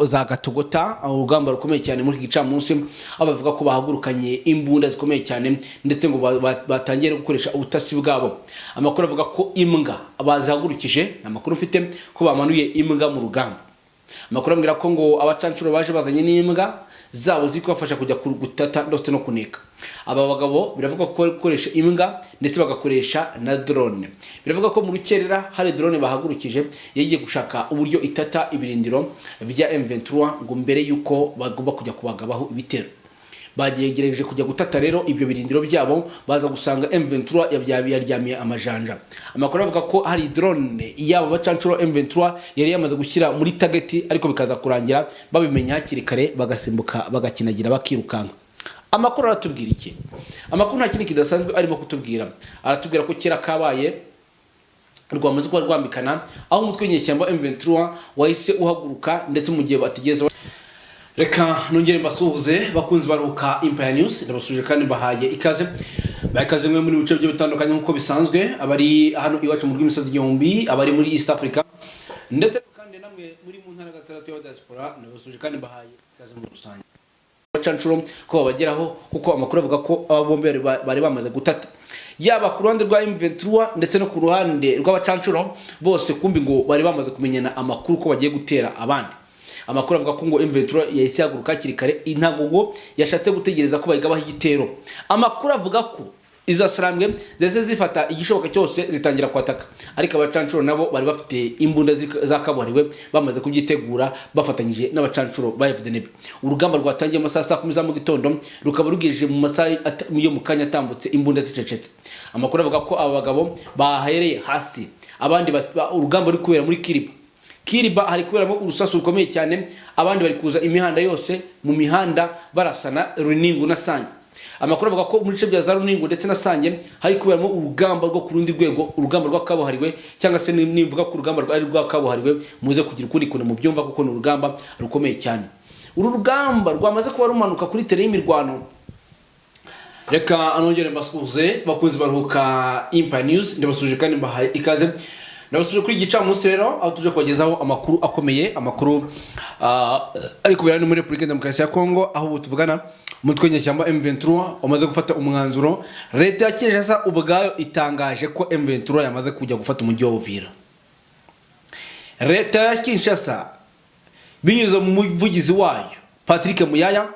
za Gatogota urugamba rukomeye cyane muri gicamunsi abavuga ko bahagurukanye imbunda zikomeye cyane ndetse ngo batangiye gukoresha ubutasi bwabo. Amakuru avuga ko imbwa bazihagurukije, amakuru mfite ko bamanuye imbwa mu rugamba. Amakuru ambwira ko ngo abacancuro baje bazanye n'imbwa zabo zikubafasha kujya gutata ndetse no kuneka. Aba bagabo biravuga ko bakoresha imbwa ndetse bagakoresha na drone. Biravuga ko mu rukerera hari drone bahagurukije yagiye gushaka uburyo itata ibirindiro bya M23 ngo mbere yuko bagomba kujya kubagabaho ibitero. Bagerageje kujya gutata rero ibyo birindiro byabo, baza gusanga M23 yaryamiye amajanja. Amakuru avuga ko hari drone yabo bacancuro M23 yari yamaze gushyira muri target, ariko bikaza kurangira babimenya hakiri kare bagasimbuka bagakinagira bakirukanka. Amakuru aratubwira iki? Amakuru nta kintu kidasanzwe arimo kutubwira. Aratubwira ko kera kabaye rwamaze kuba rwambikana, aho umutwe w'inyeshyamba M23 wahise uhaguruka ndetse mu gihe batigeze. Reka nongere mbasuhuze bakunzi baruka Empire News, ndabasuje kandi bahaye ikaze. Bakaze mwe muri bice byo bitandukanye nkuko bisanzwe, abari hano iwacu mu rw'imisozi igihumbi, abari muri East Africa ndetse kandi namwe muri mu ntara gatandatu ya diaspora, ndabasuje kandi bahaye ikaze mu rusange. Bacancuro ko bageraho kuko amakuru avuga ko abombe bari bamaze gutata, yaba ku ruhande rwa M23 ndetse no ku ruhande rw'abacancuro bose kumbi ngo bari bamaze kumenyana amakuru ko bagiye gutera abandi. Amakuru avuga ko ngo M23 yahise yaguruka kiri kare, intago ngo yashatse gutegereza ko bayigabaho igitero. Amakuru avuga ko izasarambwe zese zifata igishoboka cyose zitangira kwataka, ariko abacancuro nabo bari bafite imbunda zakabuhariwe bamaze kubyitegura bafatanyije n'abacancuro ba FDNB. Urugamba rwatangiye amasaha 10 za mu gitondo rukaba rugejeje mu masaha yo mu kanya atambutse imbunda zicecetse. Amakuru avuga ko aba bagabo bahereye hasi, abandi urugamba ruri kubera muri Kiriba hari kuberamo urusasu rukomeye cyane, abandi bari kuza imihanda yose mu mihanda barasana Runingo na Sange. Amakuru avuga ko muri cebya za Runingo ndetse na Sange hari kuberamo urugamba rwo ku rundi rwego, urugamba rw'akabuhariwe cyangwa se nimvuga ko urugamba rwari rw'akabuhariwe muze kugira ukundi kuntu mu byumva kuko ni urugamba rukomeye cyane. Uru rugamba rwamaze kuba rumanuka kuri tere y'imirwano. Reka anongere mbasuhuze bakunzi baruka Empire News, ndabasuje kandi bahaye ikaze. Ndabasuje kuri gicamunsi rero aho tuje kubagezaho amakuru akomeye, amakuru ari kubera muri Republika Demokarasi ya Kongo, aho tuvugana umutwe w'inyeshyamba M23 umaze gufata umwanzuro. Leta ya Kinshasa ubwayo itangaje ko M23 yamaze kujya gufata umujyi wa Uvira. Leta ya Kinshasa binyuze mu muvugizi wayo Patrick Muyaya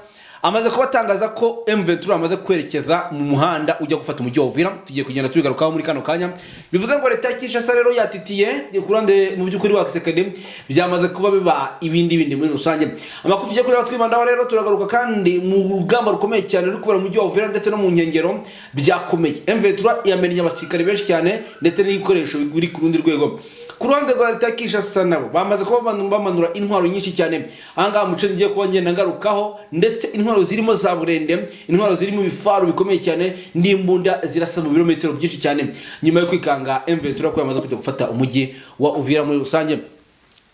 amaze kubatangaza ko M23 amaze kwerekeza mu muhanda ujya gufata umujyi wa Uvira. Tugiye kugenda tubigarukaho muri kano kanya. Bivuze ngo leta ya Kinshasa rero yatitiye kurande mu byukuri wa Kisekedi byamaze kuba biba ibindi muri rusange. Amakuru tugiye kureba twibandaho rero turagaruka kandi mu rugamba rukomeye cyane ruri kubera mu mujyi wa Uvira ndetse no mu nkengero byakomeye. M23 yamenye abasirikare benshi cyane ndetse n'ibikoresho biri ku rundi rwego. Ku ruhande rwa leta ya Kinshasa nabo bamaze kuba bamanura intwaro nyinshi cyane. Ahangaha muce ngiye kuba ngenda ngarukaho ndetse intwaro zirimo za burende, intwaro zirimo ibifaru bikomeye cyane n'imbunda zirasa mu birometero byinshi cyane nyuma yo kwikanga M23 ko yamaze kujya gufata umujyi wa Uvira muri rusange.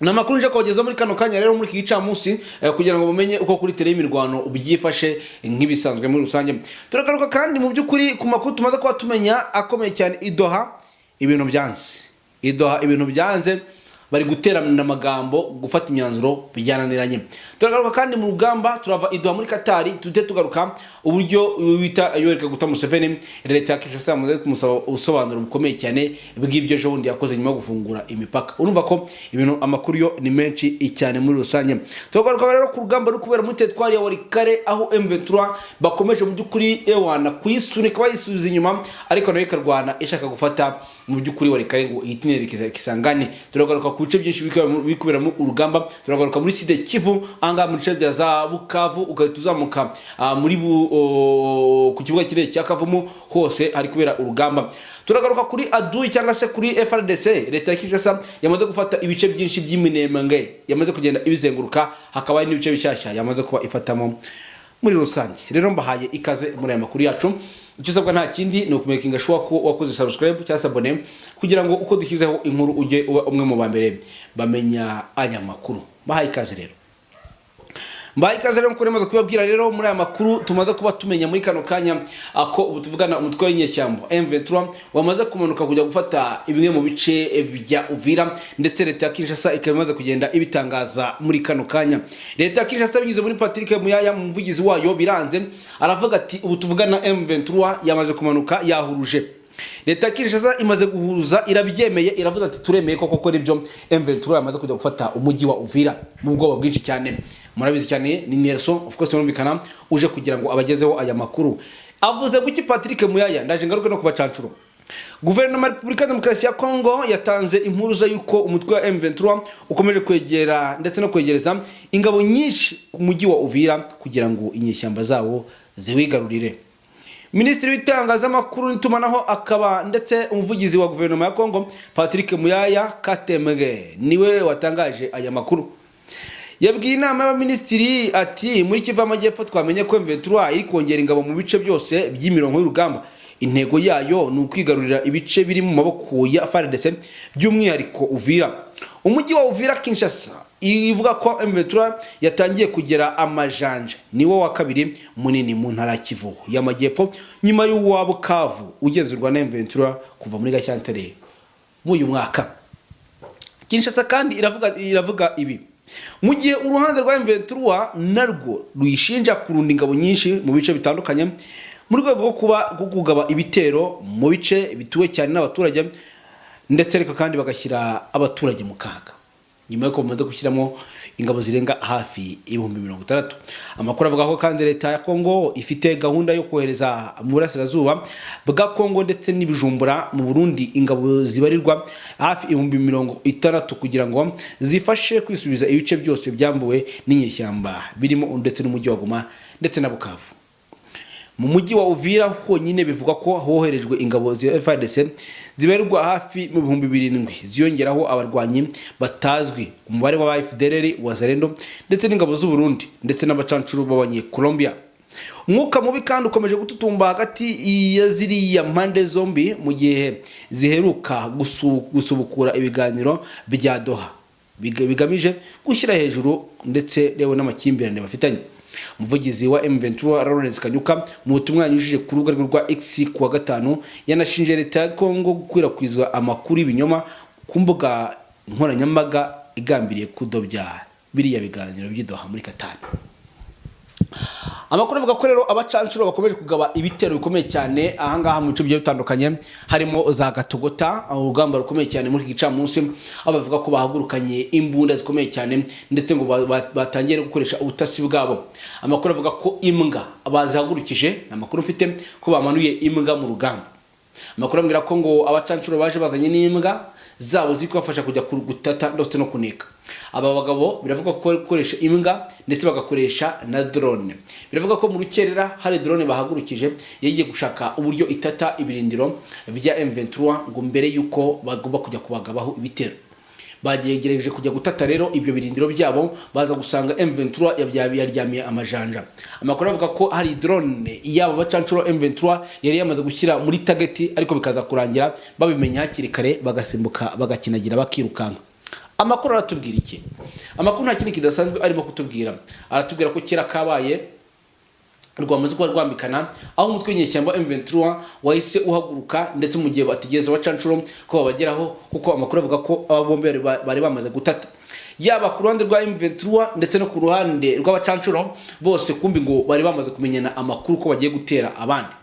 Namakuru nje kogeza muri kano kanya rero muri gicamunsi kugira ngo mumenye uko kuri tere y'imirwano ubyifashe nk'ibisanzwe muri rusange. Turagaruka kandi mu byukuri ku makuru tumaze kuba tumenya akomeye cyane. Ibintu byanze bari guterana amagambo gufata imyanzuro bijyananiranye. Turagaruka kandi mu rugamba turava Doha muri Katari tute tugaruka uburyo wita Yoweri Kaguta Museveni leta ya Kinshasa yamaze kumusaba usobanuro bukomeye cyane bw'ibyo ejo bundi yakoze nyuma gufungura imipaka. Urumva ko ibintu amakuru yo ni menshi cyane muri rusange. Turagaruka rero ku rugamba ruri kubera muri teritwari ya Walikale aho M23 bakomeje mu byukuri ewana kwisunika bayisubiza inyuma, ariko nayo ikarwana ishaka gufata mu byukuri Walikale ngo itinere Kisangani. Turagaruka ku bice byinshi bikubera mu urugamba. Turagaruka muri Sud Kivu anga muri cebya za Bukavu ugahita uzamuka muri ku kibuga kirere cya Kavumu hose ari kubera urugamba. Turagaruka kuri Adui cyangwa se kuri FRDC. Leta ya Kinshasa yamaze gufata ibice byinshi by'iminemenge, yamaze kugenda ibizenguruka, hakaba n'ibice bishyashya yamaze kuba ifatamo muri rusange. Rero mbahaye ikaze muri aya makuru yacu. Icyo usabwa nta kindi ni ukumakinga sure ko wakoze subscribe cyangwa abone kugira ngo uko dukizeho inkuru ujye uba umwe mu bambere bamenya aya makuru. Bahaye ikaze rero. Mbaye ikaze rero mukore maze kubabwira rero muri aya makuru tumaze kuba tumenya muri kano kanya ako ubu tuvugana umutwe w'inyeshyamba M23 wamaze kumanuka kujya gufata ibimwe mu bice bya Uvira ndetse leta ya Kinshasa ikamaze kugenda ibitangaza muri kano kanya. Leta ya Kinshasa bigize muri Patrick Muyaya mu mvugizi wayo biranze aravuga ati ubu tuvugana M23 yamaze kumanuka yahuruje. Leta ya Kinshasa imaze guhuruza irabyemeye iravuga ati turemeye koko nibyo M23 yamaze kujya gufata umujyi wa Uvira mu bwoba bwinshi cyane. Murabizi cyane ni Nelson of course murumvikana uje kugira ngo abagezeho aya makuru. Avuze guki Patrick Muyaya ndaje ngaruke no kubacancuro. Guverinoma ya Repubulika Demokarasi ya Kongo yatanze impuruza yuko umutwe wa M23 ukomeje kwegera ndetse no kwegereza ingabo nyinshi ku mujyi wa Uvira kugira ngo inyeshyamba zawo ziwigarurire. Minisitiri w'itangazamakuru n'itumanaho akaba ndetse umuvugizi wa guverinoma ya Kongo Patrick Muyaya Katemege niwe watangaje aya makuru. Yabwiye inama y'abaminisitiri ati muri Kivu y'Amajyepfo twamenye ko M23 iri kongera ingabo mu bice byose by'imirongo y'urugamba. Intego yayo ni ukwigarurira ibice biri mu maboko ya FARDC by'umwihariko Uvira. Umujyi wa Uvira Kinshasa ivuga ko M23 yatangiye kugera amajanja niwo wa kabiri munini mu ntara Kivu y'Amajyepfo nyuma y'uwa Bukavu ugenzurwa na M23 kuva muri Gashyantare mu uyu mwaka. Kinshasa kandi iravuga ibi mu gihe uruhande rwa M23 narwo ruyishinja kurunda ingabo nyinshi mu bice bitandukanye mu rwego rwo kugaba ibitero mu bice bituwe cyane n'abaturage ndetse ariko kandi bagashyira abaturage mu kaga nyuma yo komanda gushyiramo ingabo zirenga hafi 60,000. Amakuru avuga ko kandi leta ya Kongo ifite gahunda yo kohereza mu burasirazuba bwa Kongo ndetse n'ibijumbura mu Burundi ingabo zibarirwa hafi 60,000 kugira ngo zifashe kwisubiza ibice byose byambuwe n'inyeshyamba birimo ndetse n'umujyi wa Goma ndetse na Bukavu. Mu mujyi wa Uvira honyine bivuga ko hoherejwe ingabo za FARDC ziberwa hafi mu 7,000 ziyongeraho abarwanyi batazwi umubare wa FDLR Wazalendo ndetse n'ingabo z'u Burundi ndetse n'abacancuru b'abanye Colombia. Umwuka mubi kandi ukomeje gututumba hagati ya ziriya mpande zombi mu gihe ziheruka gusubukura ibiganiro bya Doha bigamije gushyira hejuru ndetse rewe n'amakimbirane bafitanye. Umuvugizi wa M23 Lawrence Kanyuka mu butumwa yanyujije ku rubuga rwa X kuwa gatanu yanashinje leta ya Kongo gukwirakwiza amakuru y'ibinyoma ku mbuga nkoranyambaga igambiriye kudobya biriya biganiro by'Doha muri Qatar. Amakuru avuga ko rero abacancuro bakomeje kugaba ibitero bikomeye cyane ahangaha mu bice bigiye bitandukanye harimo za Gatogota urugamba rukomeye cyane muri gicamunsi abavuga ko bahagurukanye imbunda zikomeye cyane ndetse ngo batangiye gukoresha ubutasi bwabo. Amakuru avuga ko imbwa abazihagurukije amakuru mfite ko bamanuye imbwa mu rugamba. Amakuru ambwira ko ngo abacancuro baje bazanye n'imbwa zabo zikubafasha kujya gutata ndetse no kuneka. Aba bagabo biravuga ko bakoresha imbwa ndetse bagakoresha na drone. Biravuga ko mu rukerera hari drone bahagurukije yagiye gushaka uburyo itata ibirindiro bya M23 ngo mbere yuko bagomba kujya kubagabaho ibitero. Bagerageje kujya gutata rero ibyo birindiro byabo baza gusanga M23 yaryamiye amajanja. Amakuru avuga ko hari drone yaba bacancuro M23 yari yamaze gushyira muri target ariko bikaza kurangira babimenya hakiri kare bagasimbuka bagakinagira bakirukanka. Amakuru aratubwira iki? Amakuru nta kintu kidasanzwe arimo kutubwira. Aratubwira ko kira kabaye rwamaze kuba rwambikana aho umutwe w'inyeshyamba M23 wahise uhaguruka ndetse mu gihe batigeze bacancuro ko babageraho kuko amakuru avuga ko aba bombe bari bamaze gutata. Yaba ku ruhande rwa M23 ndetse no ku ruhande rw'abacancuro bose kumbi ngo bari bamaze kumenyana amakuru ko bagiye gutera abandi.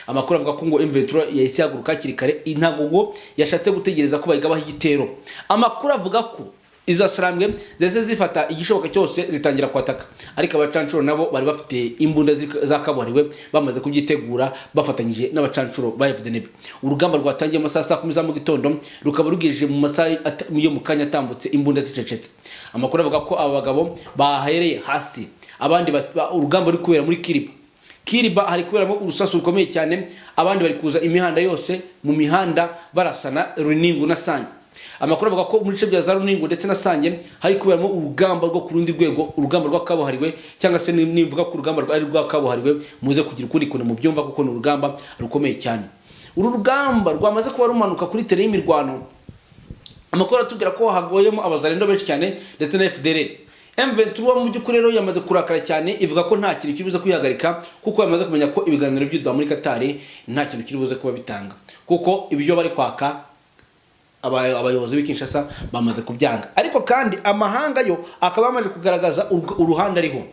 Amakuru avuga ko ngo M23 yahise yaguruka kirikare intago ngo yashatse gutegereza ko bayigabaho igitero. Amakuru avuga ko izasarambwe zese zifata igishoboka cyose zitangira kwataka ariko abacancuro nabo bari bafite imbunda zakabuhariwe bamaze kubyitegura bafatanyije n'abacancuro ba FDNB. Urugamba rwatangiye amasaha 10 za mu gitondo rukaba rugejeje mu masaha yo mu kanya atambutse imbunda zicecetse. Amakuru avuga ko aba bagabo bahereye hasi abandi urugamba ruri kubera muri Kiriba hari kuberamo urusasu rukomeye cyane abandi bari kuza imihanda yose mu mihanda barasana Runingu na Sange. Amakuru avuga ko muri cebya za Runingu ndetse na Sange hari kuberamo urugamba rwo ku rundi rwego urugamba rw'akabuhariwe cyangwa se nimvuga ko urugamba rwari rw'akabuhariwe muze kugira ukuri kone mu byumva kuko ni urugamba rukomeye cyane. Uru rugamba rwamaze kuba rumanuka kuri tere y'imirwano. Amakuru atubwira ko hagoyemo abazalendo benshi cyane ndetse na FDLR. M23 mu by'ukuri rero yamaze kurakara cyane, ivuga ko nta kintu kibuze kwihagarika kuko yamaze kumenya ko ibiganiro by'uduha muri Qatar nta kintu kibuze kuba bitanga, kuko ibyo bari kwaka abayobozi b'Kinshasa bamaze kubyanga. Ariko kandi amahanga yo akaba yamaze kugaragaza uruhande ariho.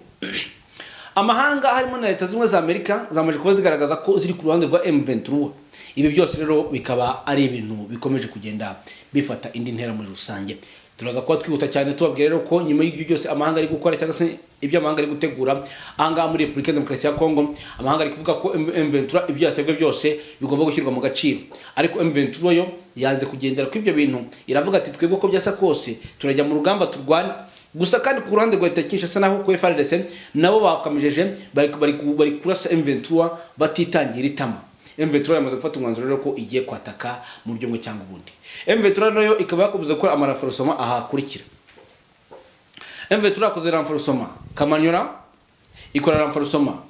Amahanga harimo na Leta Zunze za Amerika zamaje kuba zigaragaza ko ziri ku ruhande rwa M23. Ibi byose rero bikaba ari ibintu bikomeje kugenda bifata indi ntera muri rusange. Turaza kuba twihuta cyane tubabwira rero ko nyuma y'ibyo byose amahanga ari gukora cyangwa se ibyo amahanga ari gutegura anga muri Republika Demokarasi ya Kongo, amahanga ari kuvuga ko M23 ibyo yasabwe byose bigomba gushyirwa mu gaciro. Ariko M23 yo yanze kugendera ku ibyo bintu, iravuga ati twebwe ko byasa kose turajya mu rugamba turwana. Gusa kandi ku ruhande rwa Kinshasa naho ku FARDC nabo bakamijeje bari kurasa M23 batitangira itama. M23 yamaze gufata umwanzuro rero ko igiye kwataka mu buryo bumwe cyangwa ubundi. M23 nayo ikaba yakomeje gukora amaraforosoma aha kurikira. M23 yakoze renforcement Kamanyora, ikora renforcement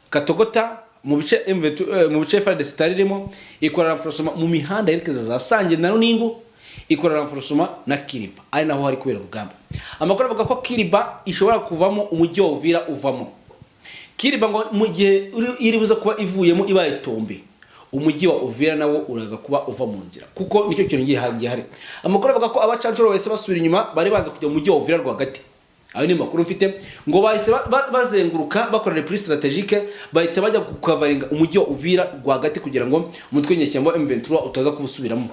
Katogota mu bice M23 mu bice FARDC taririmo, ikora renforcement mu mihanda yerekeza za Sange na Runingu, ikora renforcement na Kiriba ari naho hari kubera urugamba. Amakuru avuga ko Kiriba ishobora kuvamo umujyi wa Uvira uvamo. Kiriba ngo mu gihe iribuza kuba ivuyemo ibaye Tombe, umujyi wa Uvira nawo uraza kuba uva mu nzira, kuko nicyo kintu gihagiye hari. Amakuru avuga ko abacanshuro wese basubira inyuma bari banze kujya mu mujyi wa Uvira rwagati. Ayo ni makuru mfite ngo bahise bazenguruka bakora reprise strategique, bahita bajya kukavaringa umujyi wa Uvira rwagati kugira ngo umutwe nyeshyamba M23 utaza kubusubiramo.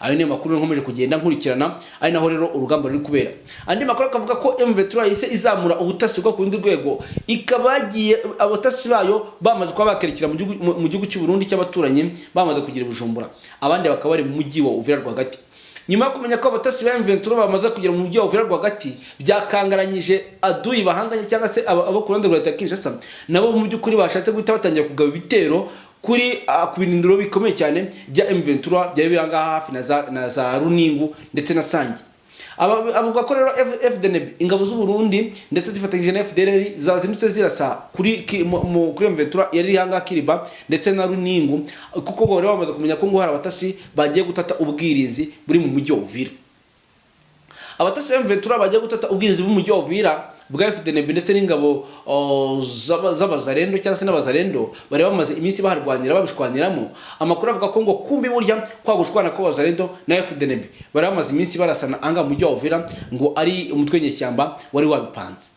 Ayo ni makuru nkomeje kugenda nkurikirana, ari naho rero urugamba ruri kubera. Andi makuru akavuga ko M23 yise izamura ubutasi bwo kundi rwego, ikabagiye abatasi bayo bamaze kuba bakerekera mu gihugu cy'u Burundi cy'abaturanyi, bamaze kugira Bujumbura, abandi bakaba bari mu mujyi wa Uvira rwagati. Nyuma kumenya ko abatasi ba M23 bamaze kugira mu mujyi wa Uvira rwagati, byakangaranyije aduyi bahanganye cyangwa se abo ku ruhande rwa Kinshasa, nabo mu by'ukuri bashatse guhita batangira kugaba ibitero kuri ku binindiro bikomeye cyane bya M23 byari biranga hafi na za Runingu ndetse na Sange. Avuga ko rero FDNB ingabo z'u Burundi ndetse zifatanyije na FDLR zazindutse zirasa kuri M23 yari hanga Kiriba ndetse na Runingu, kuko bo rero bamaze kumenya ko ngo hari abatasi bagiye gutata ubwirinzi buri mu mujyi wa Uvira. Abatasi M23 bagiye gutata ubwirinzi buri mu mujyi wa Uvira bwa FDNB ndetse n'ingabo z'abazarendo cyangwa se n'abazarendo bari bamaze iminsi baharwanira babishwaniramo. Amakuru avuga ko ngo kumbi burya kwa gushwana ko bazarendo na FDNB bari bamaze iminsi barasana anga mu mujyi wa Uvira, ngo ari umutwe nyeshyamba wari wabipanze.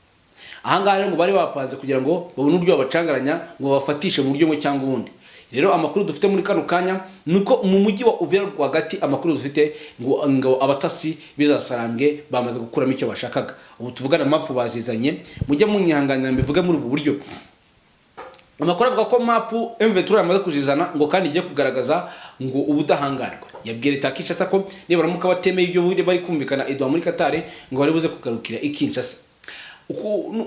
Ahanga rero ngo bari bapanze kugira ngo babone uburyo babacangaranya ngo bafatishe mu buryo bumwe cyangwa ubundi. Rero amakuru dufite muri kano kanya nuko mu mujyi wa Uvira rwagati amakuru dufite ngo abatasi bizasarambwe bamaze gukuramo icyo bashakaga. Ubu tuvugana map bazizanye, mujye munyihanganira mbivuge muri ubu buryo. Amakuru avuga ko map M23 yamaze kuzizana ngo kandi igiye kugaragaza ngo ubudahangarwa. Yabwira Leta Kinshasa ko niba baramuka batemeye ibyo bari kumvikana iduha muri Qatar ngo bari buze kugarukira Kinshasa.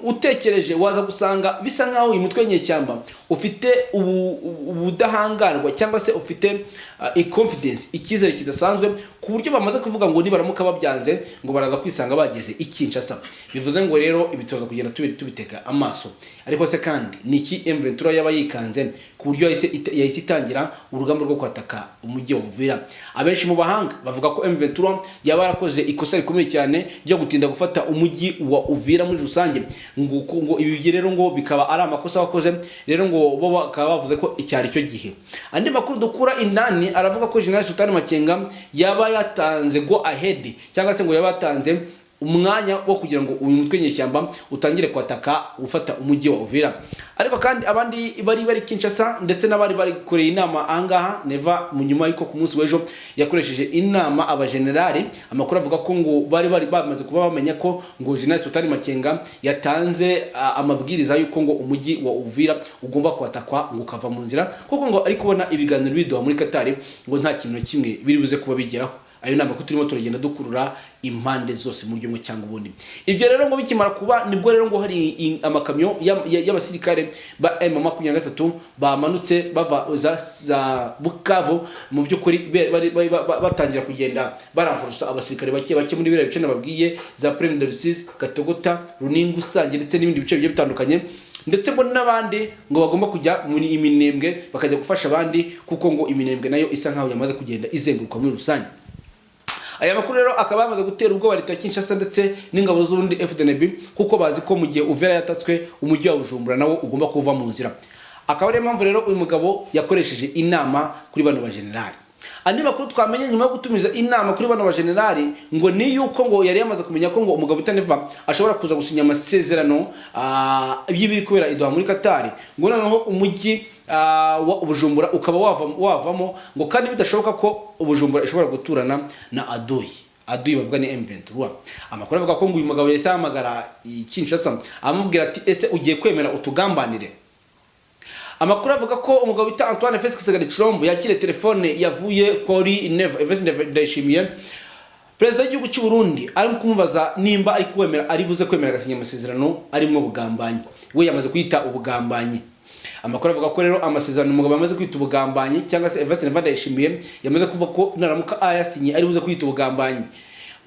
Utekereje waza gusanga bisa nkaho uyu mutwe nyeshyamba ufite ubudahangarwa cyangwa se ufite confidence, icyizere kidasanzwe, ku buryo bamaze kuvuga ngo nibaramuka babyanze ngo baraza kwisanga bageze Kinshasa. Bivuze ngo rero ibitoza kugenda tubitega amaso. Ariko se kandi niki M23 yaba yikanze ku buryo yahise itangira urugamba rwo kwataka umujyi wa Uvira. Abenshi mu bahanga bavuga ko M23 yaba yarakoze ikosa rikomeye cyane ryo gutinda gufata umujyi wa Uvira muri rusange, ngo ibi rero ngo bikaba ari amakosa bakoze, rero ngo bo bakaba bavuze ko icyari cyo gihe. Andi makuru dukura indani aravuga ko General Sultan Makenga yaba yatanze go ahead cyangwa se ngo yaba yatanze umwanya wo kugira ngo uyu mutwe nyeshyamba utangire kwataka ufata umujyi wa Uvira. Ariko kandi abandi bari Kinshasa ndetse n'abari bari kure inama angaha neva mu nyuma yuko ku munsi w'ejo yakoresheje inama abagenerali. Amakuru avuga ko ngo bari bamaze kuba bamenya ko ngo General Sultan Makenga yatanze amabwiriza yuko ngo umujyi wa Uvira ugomba kwatakwa ngo ukava mu nzira, kuko ngo ari kubona ibiganiro biduha muri Qatar ngo nta kintu na kimwe biri buze kuba bigeraho. Ayo namba ko turimo turagenda dukurura impande zose mu buryo bumwe cyangwa ubundi. Ibyo rero ngo bikimara kuba nibwo rero ngo hari amakamyo y'abasirikare ba M23 bamanutse bava za Bukavu, mu by'ukuri batangira kugenda baramfurusa abasirikare bake muri biriya bice nababwiye za Premier de Rusizi, Gatogota, Runingu, Sange ndetse n'ibindi bice bigiye bitandukanye, ndetse mbona n'abandi ngo bagomba kujya muri Iminembwe bakajya gufasha abandi, kuko ngo Iminembwe nayo isa nkaho yamaze kugenda izenguruka muri rusange. aya makuru rero akaba yamaze gutera ubwoba leta ya Kinshasa ndetse n'ingabo z'urundi FDNB kuko bazi ko mu gihe Uvira yatatswe umujyi wa Bujumbura nawo ugomba kuva mu nzira. Akaba ari impamvu rero uyu mugabo yakoresheje inama kuri bano bajenerali. Andi makuru twamenye nyuma yo gutumiza inama kuri bano bajenerali ngo ni yuko ngo yari yamaze kumenya ko ngo umugabo Utaneva ashobora kuza gusinya amasezerano y'ibiri kubera idoha muri Qatar, ngo noneho umujyi wa Bujumbura ukaba wavamo ngo kandi bidashoboka ko Bujumbura ishobora guturana na Aduyi bavuga ni M23. Amakuru avuga ko ngo uyu mugabo yahise ahamagara Kinshasa amubwira ati ese ugiye kwemera utugambanire. Amakuru avuga ko umugabo bita Antoine Félix Tshisekedi Tshilombo yakire telefone yavuye kuri Ndayishimiye President w'igihugu cy'u Burundi ari kumubaza nimba ari buze kwemera agasinya amasezerano arimo bugambanyi. We yamaze kwita ubugambanyi. Amakuru avuga ko rero amasezerano umugabo yamaze kwita ubugambanyi cyangwa se Ndayishimiye yamaze kuvuga ko naramuka ayasinye ari buze kwita ubugambanyi.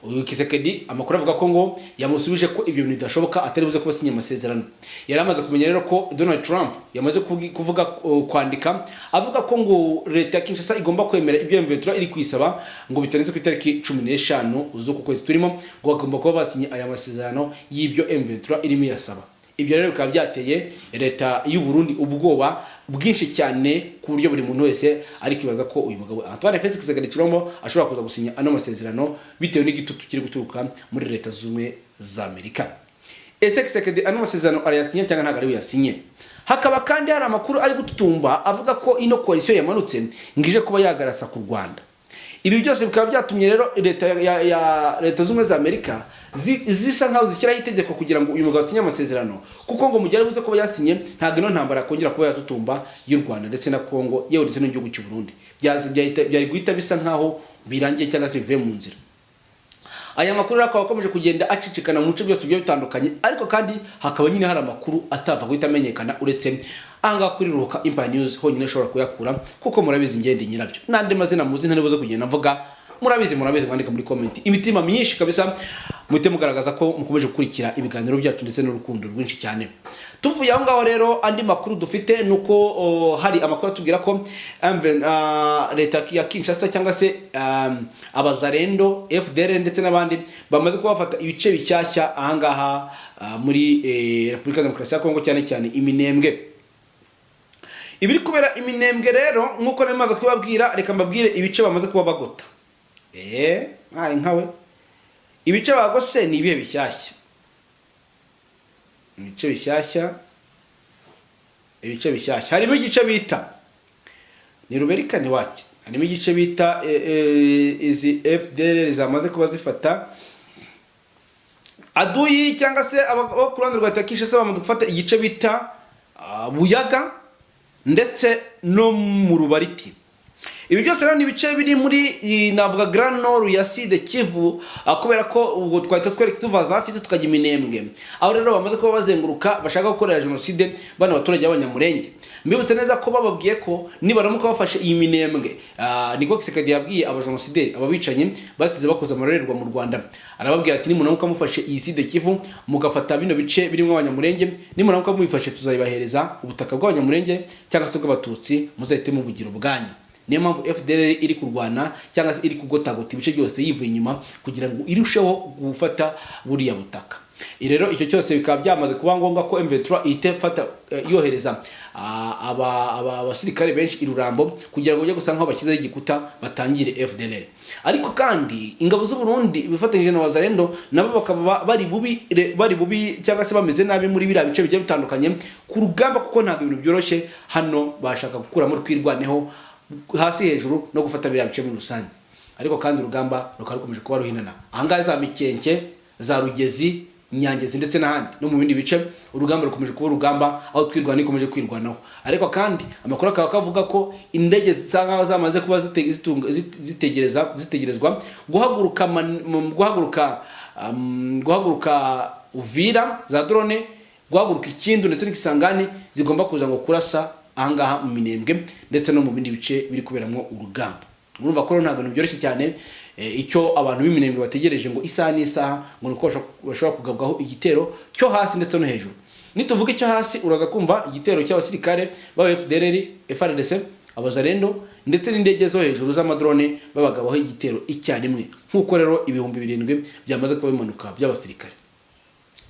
Uyu Tshisekedi amakuru avuga ko ngo yamusubije ko ibyo bintu bidashoboka atari buze kubasinya amasezerano. Yari amaze kumenya rero ko Donald Trump yamaze kuvuga kwandika avuga ko ngo leta ya Kinshasa igomba kwemera ibyo M23 iri kwisaba ngo bitarenze ku itariki 15 z'uko kwezi turimo ngo bagomba kuba basinye aya masezerano y'ibyo M23 irimo yasaba. Ibyo rero bikaba byateye leta y'u Burundi ubwoba bwinshi cyane ku buryo buri muntu wese ari kibaza ko uyu mugabo Antoine Félix Tshisekedi Tshilombo ashobora kuza gusinya ano masezerano bitewe n'igitutu kiri guturuka muri leta z'umwe za Amerika. Ese Tshisekedi ano masezerano arayasinya cyangwa ntabwo ari yasinye? Hakaba kandi hari amakuru ari gututumba avuga ko ino coalition yamanutse ngije kuba yagarasa ku Rwanda. Ibi byose bikaba byatumye rero leta z'umwe za Amerika zisa nkaho zishyiraho itegeko kugira ngo uyu mugabo asinye amasezerano, kuko ngo mugere buze kuba yasinye ntabwo ino ntambara kongera kuba yatutumba y'u Rwanda ndetse na Kongo yewe ndetse n'igihugu cy'u Burundi byari guhita bisa nkaho birangiye cyangwa se bivuye mu nzira. Aya makuru akaba akomeje kugenda acicikana mu bice byose bitandukanye, ariko kandi hakaba nyine hari amakuru atava guhita amenyekana uretse anga kuri Ruhuka Empire News honyine ushobora kuyakura kuko murabizi ngende nyirabyo. Nande mazina muzi ntanibuze kugenda mvuga murabizi mwandika muri comment. Imitima myinshi kabisa muhite mugaragaza ko mukomeje gukurikira ibiganiro byacu ndetse n'urukundo rwinshi cyane. Tuvuye aho ngaho rero andi makuru dufite nuko hari amakuru atubwira ko leta ya Kinshasa cyangwa se abazarendo FDR ndetse n'abandi bamaze kubafata ibice bishyashya ahangaha muri Republika Demokarasi ya Kongo cyane cyane Iminembwe. Ibiri kubera Iminembwe rero nkuko namaze kubabwira, reka mbabwire ibice bamaze kuba bagota. Nkawe ibice bagose ni ibihe bishyashya. Ibice bishyashya harimo igice bita ni Ruberika ni waki, harimo igice bita izi FDR zamaze kuba zifata Aduyi cyangwa se abo ku ruhande rwa Kinshasa bamaze gufata igice bita Buyaga ndetse no mu Rubariti. Ibi byose rero ni ibice biri muri navuga Grand Nord ya Sud Kivu, kubera ko ubwo twahita twereka tuvaza hafi tukajya Iminembwe. Aho rero bamaze kuba bazenguruka bashaka gukorera genocide bana abaturage b'Abanyamurenge. Mbibutse neza ko bababwiye ko nibaramuka bafashe iyi Minembwe niko Tshisekedi yabwiye abajenocideri ababicanye basize bakoze amarorerwa mu Rwanda. Arababwira ati nimunamuka mufashe iyi Sud Kivu mugafata bino bice birimo Abanyamurenge, nimunamuka mubifashe tuzayibahereza ubutaka bw'Abanyamurenge cyangwa se bw'Abatutsi muzahite mu bugiro bwanyu. Niyo mpamvu FDR iri kurwana cyangwa se iri kugotagota ibice byose yivuye inyuma kugira ngo irusheho gufata buriya butaka. Rero icyo cyose bikaba byamaze kuba ngombwa ko M23 itefata yohereza abasirikare benshi irurambo kugira ngo bajye gusa nkaho bakizaho igikuta batangire FDLR. Ariko kandi ingabo z'u Burundi bifatanyije na Wazalendo nabo bakaba bari bubi cyangwa se bameze nabi muri biriya bice bigiye bitandukanye ku rugamba, kuko ntabwo ibintu byoroshye hano bashaka gukuramo twirwaneho hasi hejuru no gufata biriya bice muri rusange. Ariko kandi urugamba rukomeje kuba ruhinana ahangaha za Mikenke, za Rugezi, Nyangezi ndetse n'ahandi no mu bindi bice urugamba rukomeje kuba urugamba aho twirwana ikomeje kwirwanaho. Ariko kandi amakuru akaba kavuga ko indege zisanga zamaze kuba zitegerezwa guhaguruka Uvira za drone, guhaguruka Ikindu ndetse n'Ikisangani zigomba kuza ngo kurasa ahangaha mu Minembwe ndetse no mu bindi bice biri kuberamo urugamba. Urumva ko ntabwo byoroshye cyane. Icyo abantu b'Iminembwe bategereje ngo isaha n'isaha ngo nuko bashobora kugabwaho igitero cyo hasi ndetse no hejuru. Nituvuga icyo hasi uraza kumva igitero cy'abasirikare ba FDLR, FARDC abazarendo ndetse n'indege zo hejuru z'amadrone babagabaho igitero icyarimwe nk'uko rero ibihumbi 7 byamaze kuba bimanuka by'abasirikare.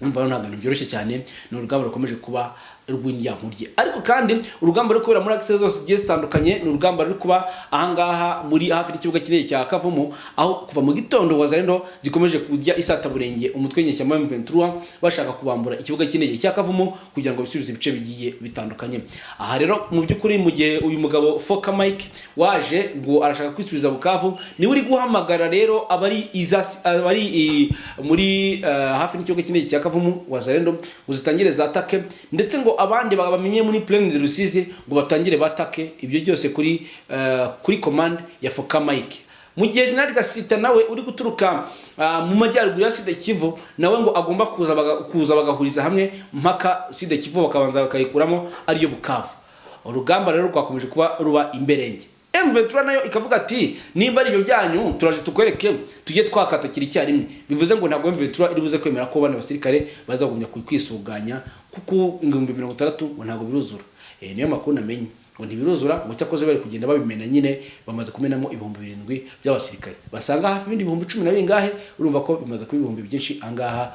Umva ntabwo ibintu byoroshye cyane, ni urugamba rukomeje kuba rw'indyankurye. Ariko kandi urugamba ruri kubera muri access zose zigiye zitandukanye, ni urugamba ruri kuba ahangaha muri hafi n'ikibuga kinini cya Kavumu, aho kuva mu gitondo wazarendo zikomeje kujya isata burenge umutwe nyeshyamba M23 bashaka kubambura ikibuga kinini cya Kavumu kugira ngo bisubize ibice bigiye bitandukanye. Aha rero mu by'ukuri mu gihe uyu mugabo Foka Mike waje ngo arashaka kwisubiza Bukavu, ni uri guhamagara rero abari muri hafi n'ikibuga kinini cya Kavumu wazarendo uzitangire za atake, ndetse ngo abandi bamenye muri Plaine de Rusizi ngo batangire batake. Ibyo byose kuri command ya Foka Mike. Mu gihe General Gasita nawe uri guturuka mu majyaruguru ya Sud Kivu, nawe ngo agomba kuza bagahuriza hamwe mpaka Sud Kivu bakabanza bakayikuramo ariyo Bukavu. Urugamba rero rwakomeje kuba ruba imberenge. M23 nayo ikavuga ati nimba ari ibyo byanyu turaje tukwereke tujye twakatakira icyarimwe. Bivuze ngo ntabwo M23 iri buze kwemera ko bana basirikare bazagumya kwisuganya kuko 60 ngo ntabwo biruzura. Niyo makuru namenye ngo ntibiruzura, ngo cyakoze bari kugenda babimena nyine bamaze kumenamo 7,000 by'abasirikare basanga hafi ibindi 10,000 na bingahe. Urumva ko bimaze kuba 1000 byinshi angaha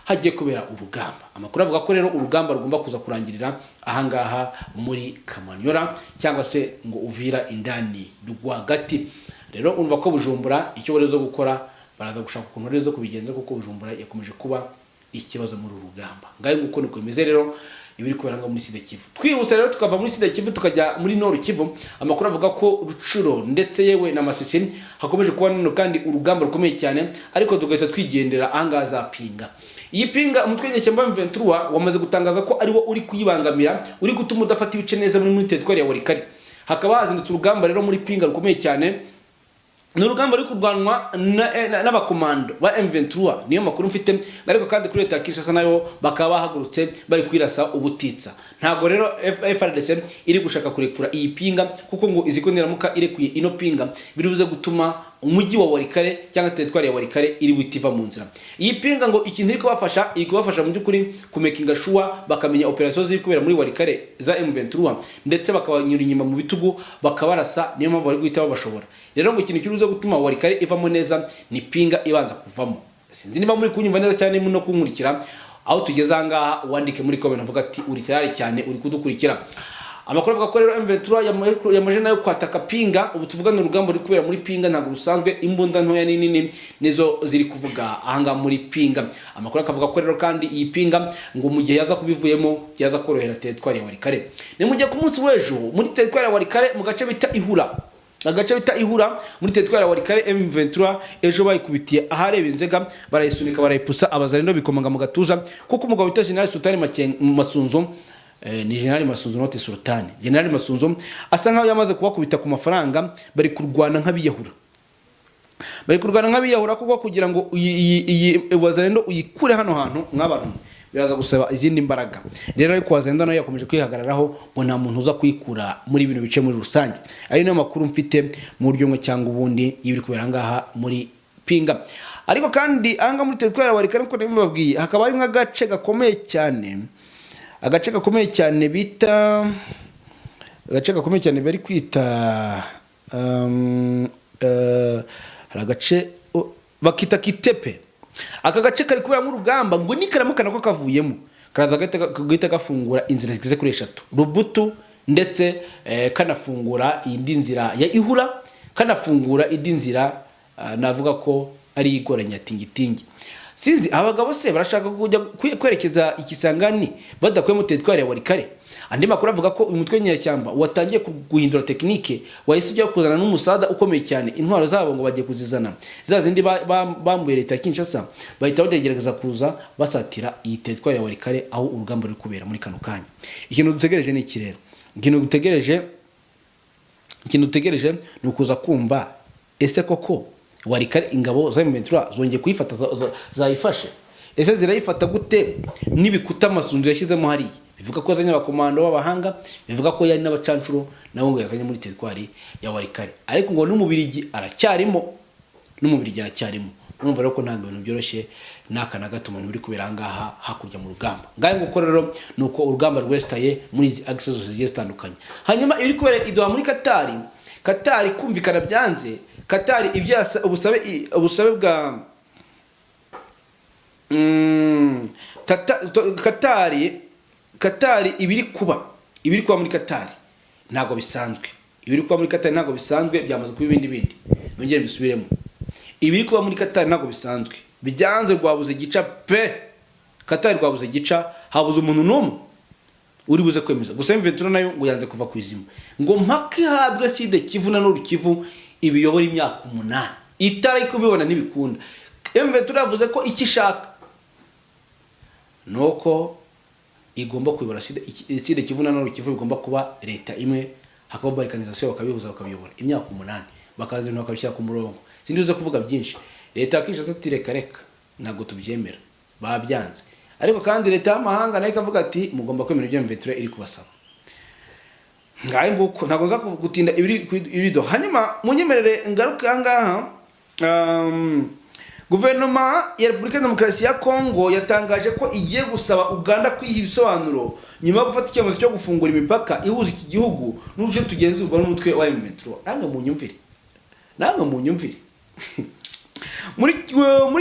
hagiye kubera urugamba. Amakuru avuga ko rero urugamba rugomba kuza kurangirira ahangaha muri Kamanyora cyangwa se ngo Uvira indani rwagati. Rero urumva ko Bujumbura icyo barezo gukora baraza gushaka ukuntu rezo kubigenza, kuko Bujumbura yakomeje kuba ikibazo muri urugamba. Ngaye nguko niko bimeze rero ibiri kuberanga muri Sud Kivu. Twihuse rero tukava muri Sud Kivu tukajya muri Nord Kivu. Amakuru avuga ko Rucuro ndetse yewe na Masisi hakomeje kuba nino kandi urugamba rukomeye cyane, ariko tugahita twigendera ahangaza Pinga. Iyi Pinga umutwe nyeshyamba M23 wamaze gutangaza ko ari wo uri kuyibangamira, uri gutuma udafata ibice neza muri territoire ya Walikale. Hakaba hazindutse urugamba rero muri Pinga rukomeye cyane, ni urugamba ruri kurwanwa n'abakomando ba M23. Niyo makuru mfite, ariko kandi kuri leta ya Kinshasa nayo bakaba bahagurutse bari kwirasa ubutitsa. Ntago rero FARDC iri gushaka kurekura iyi Pinga, kuko ngo iziko niramuka irekuye ino Pinga birubuze gutuma umujyi wa Walikale cyangwa territoire ya Walikale iri butiva mu nzira. Iyi Pinga ngo ikintu iri kubafasha mu by'ukuri kumekinga sure bakamenya operations ziri kubera muri Walikale za M23, ndetse bakabanyura inyuma mu bitugu bakabarasa. Niyo mpamvu bari guhita babashobora. Rero ngo ikintu kiruze gutuma Walikale ivamo neza ni Pinga ibanza kuvamo. Sinzi niba muri kunyumva neza cyane no kunkurikira, aho tugeze ahangaha wandike muri comment uvuga ati uri tayari cyane uri kudukurikira. Amakuru avuga ko rero M23 yamaje nayo kwataka Pinga. Ubu tuvugana urugamba ruri kubera muri Pinga ntabwo rusanzwe, imbunda ntoya nini nizo ziri kuvuga ahanga muri Pinga. Amakuru akavuga ko rero kandi iyi Pinga ngo mu gihe yaza kubivuyemo yaza korohera territoire ya Walikale. Ni mu gihe ku munsi w'ejo muri territoire ya Walikale mu gace bita Ihura muri territoire ya Walikale M23 ejo bayikubitiye ahareba inzega barayisunika barayipusa abazarendo bikomanga mu gatuza, kuko umugabo bita General Sultani Masunzo ni General Masunzo note Sultani. General Masunzo asa nkaho yamaze kubakubita ku mafaranga, bari kurwana nk'abiyahura kuko kugira ngo iyi wazarendo uyikure hano hantu nk'abantu biraza gusaba izindi mbaraga. Rero ariko wazarendo nayo yakomeje kwihagararaho ngo nta muntu uza kwikura muri bino bice muri rusange. Ayo niyo makuru mfite mu buryo ngo cyangwa ubundi ibiri kubera ngaha muri Pinga. Ariko kandi ahanga muri territoire ya Walikale nko nabibabwiye hakaba ari nk'agace gakomeye cyane bita bari kwita agace bakita Kitepe. Aka gace kari kubera mu rugamba ngo nikaramukana ko kavuyemo karaza gahita gafungura inzira zigize kuri 3 Rubutu, ndetse kanafungura indi nzira ya Ihura, kanafungura indi nzira navuga ko ari igoranya tingitingi. Sinzi abagabo se barashaka kujya kwerekeza ikisangani badakuye mu territoire ya Walikale. Andi makuru avuga ko uyu mutwe nyeshyamba watangiye guhindura technique, wahise ujya kuzana n'umusada ukomeye cyane. Intwaro zabo ngo bagiye kuzizana za zindi bambuye leta ya Kinshasa, bahita bategereza kuza basatira iyi territoire ya Walikale aho urugamba ruri kubera muri kano kanya. Ikintu dutegereje ni iki rero? Ikintu dutegereje ni ukuza kumva ese koko Walikale ingabo za M23 zongeye kuyifata zayifashe. Ese zirayifata gute nibikuta Masunzu yashyizemo hariya? Bivuga ko yazanye abakomando b'abahanga, bivuga ko yari n'abacancuro nabo ngo yazanye muri territoire ya Walikale. Ariko ngo n'umubirigi aracyarimo, urumva rero ko nta bintu byoroshye n'aka na gato umuntu uri kubera ngaha hakurya mu rugamba. Ngaye nguko rero nuko urugamba rwestaye muri izi axe zose zigiye zitandukanye. Hanyuma iri kubera Idoha muri Katari kumvikana byanze. Katari ibyasa ubusabe bwa Katari ibiri kuba muri Katari ntago bisanzwe. Ibiri kuba muri Katari ntago bisanzwe, byamaze kuba ibindi. Nongere mbisubiremo. Ibiri kuba muri Katari ntago bisanzwe. Bijyanze rwabuze gica pe. Katari rwabuze gica, habuze umuntu numwe uri buze kwemeza. Gusa M23 nayo ngo yanze kuva kwizima. Ngo mpaka ihabwe Sud Kivu na Nord Kivu ibiyobora imyaka 8. Itari kubibona nibikunda. M23 yavuze ko ikishaka nuko igomba kwibora Sud Kivu na Nord Kivu igomba kuba leta imwe, hakaba balkanization bakabibuza bakabiyobora imyaka 8 bakazina bakabishyira ku murongo. Sindize kuvuga byinshi. Leta yakisha ati reka ntago tubyemera, babyanze. Ariko kandi leta y'amahanga nayo ikavuga ati mugomba kwemera ibyo M23 iri kubasaba. Ngaye nguko ntago nza gutinda ibirido. Hanyuma munyemerere ngaruka ngaha Guverinoma ya Repubulika Demokarasi ya Kongo yatangaje ko igiye gusaba Uganda kwiha ibisobanuro nyuma yo gufata icyemezo cyo gufungura imipaka ihuza iki gihugu n'uje tugenzurwa n'umutwe wa M23. Nanga mu nyumvire. Muri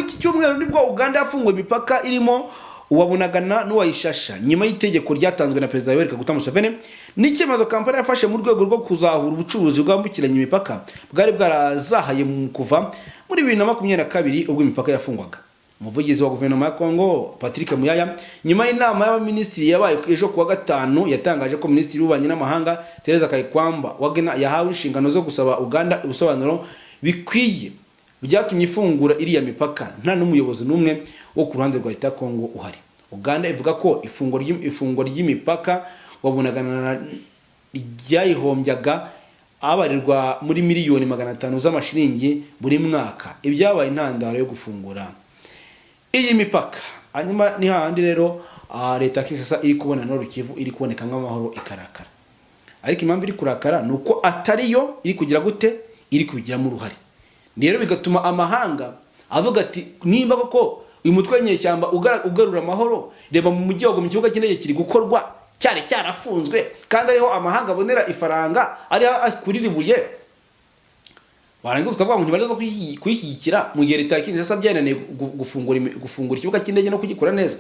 iki cyumweru nibwo Uganda yafunguye imipaka irimo uwabunagana n'uwayishasha nyuma y'itegeko ryatanzwe na Perezida Yoweri Kaguta Museveni n'icyemezo Kampala yafashe mu rwego rwo kuzahura ubucuruzi bwambukiranya imipaka bwari bwarazahaye mu kuva muri 2022 ubwo imipaka yafungwaga. Umuvugizi wa guverinoma ya Kongo Patrick Muyaya nyuma y'inama y'abaminisitiri yabaye ejo kuwa gatanu yatangaje ko Minisitiri w'Ububanyi n'Amahanga Teresa Kayikwamba wagena yahawe inshingano zo gusaba Uganda ubusobanuro bikwiye byatumye ifungura iriya mipaka nta n'umuyobozi n'umwe wo ku ruhande rwa leta Kongo uhari. Uganda ivuga ko ifungwa ry'imipaka wabunagana ryayihombyaga abarirwa muri miliyoni 500 z'amashiringi buri mwaka. Ibyabaye intandaro yo gufungura iyi mipaka. Hanyuma ni handi rero leta Kinshasa iri kubona Nord Kivu iri kuboneka nk'amahoro ikarakara. Ariko impamvu iri kurakara nuko atariyo iri kugira gute iri kubigira mu ruhare. Rero bigatuma amahanga avuga ati nimba koko uyu mutwe nyeshyamba ugarura amahoro, reba mu mujyi wa mu kibuga cy'indege kiri gukorwa cyari cyarafunzwe kandi ariho amahanga abonera ifaranga ari akuriribuye. Warangiza ukavuga ngo ntibarezo kwishyikira mu gihe leta Kinshasa byananiye gufungura ikibuga cy'indege no kugikora neza,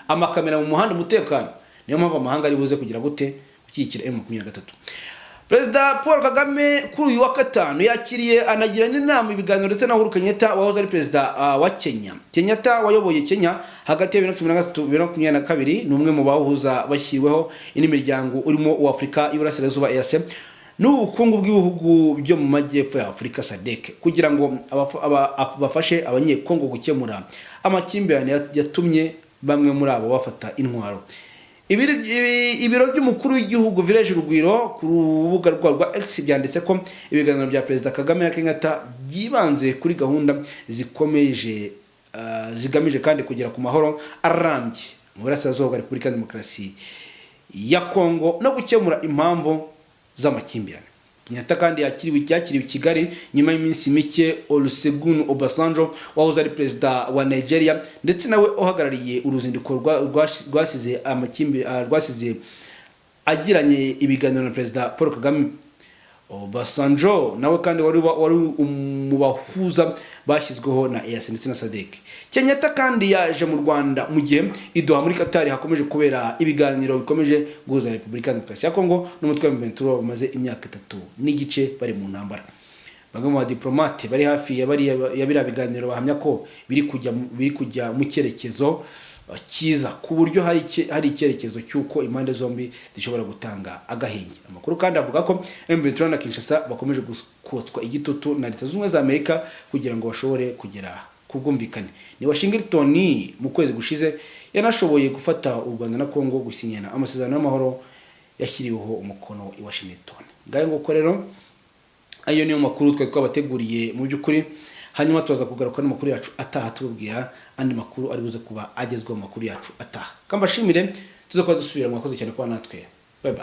amakamera mu muhanda umutekano. Niyo mpamvu amahanga ari buze kugira gute gukikira M23. Perezida Paul Kagame kuri uyu wa gatanu yakiriye anagira n'inama ibiganiro ndetse na Uhuru Kenyatta wahoze ari perezida wa Kenya. Kenyatta wayoboye Kenya hagati ya 2013-2022 n'umwe mu bahuza bashyiriweho n'imiryango urimo wa Afrika y'Iburasirazuba EAC n'ubukungu bw'ibihugu byo mu majyepfo ya Afrika SADC kugira ngo bafashe abanyekongo gukemura amakimbirane yatumye bamwe muri abo bafata intwaro. Ibiro by'umukuru w'igihugu Village Rugwiro ku rubuga rwa X byanditse ko ibiganiro bya Perezida Kagame na Kenyatta byibanze kuri gahunda zigamije kandi kugera ku mahoro arambye mu burasirazuba bwa Repubulika Demokarasi ya Kongo no gukemura impamvu z'amakimbirane. Kenyatta kandi yakiriwe Kigali nyuma y'iminsi mike Olusegun Obasanjo wahoze ari perezida wa Nigeria ndetse nawe uhagarariye uruzindiko rwasize agiranye ibiganiro na Perezida Paul Kagame. Obasanjo nawe kandi wari mu bahuza bashyizweho na EAC ndetse na SADC. Kenyatta kandi yaje mu Rwanda mu gihe Idoha muri Katari hakomeje kubera ibiganiro bikomeje guhuza Repubulika Demokarasi ya Kongo n'umutwe wa M23 bamaze imyaka 3 n'igice bari mu ntambara. Bamwe mu diplomate bari hafi ya biriya biganiro bahamya ko biri kujya mu cyerekezo kiza ku buryo hari icyerekezo cyuko impande zombi zishobora gutanga agahenge. Amakuru kandi avuga ko M23 na Kinshasa bakomeje gukotswa igitutu na Leta z'Ubumwe za Amerika kugira ngo bashobore kugera kubwumvikane. Ni Washington mu kwezi gushize yanashoboye gufata u Rwanda na Kongo gusinyana amasezerano y'amahoro yashyiriweho umukono i Washington. Ngaye ngo rero ayo niyo makuru twabateguriye mu by'ukuri. Hanyuma tuza kugaruka n'amakuru yacu ataha tubabwira andi makuru ari buze kuba agezweho makuru yacu ataha. Kambashimire tuze kwa dusubira mwakoze cyane kwa natwe. Bye bye.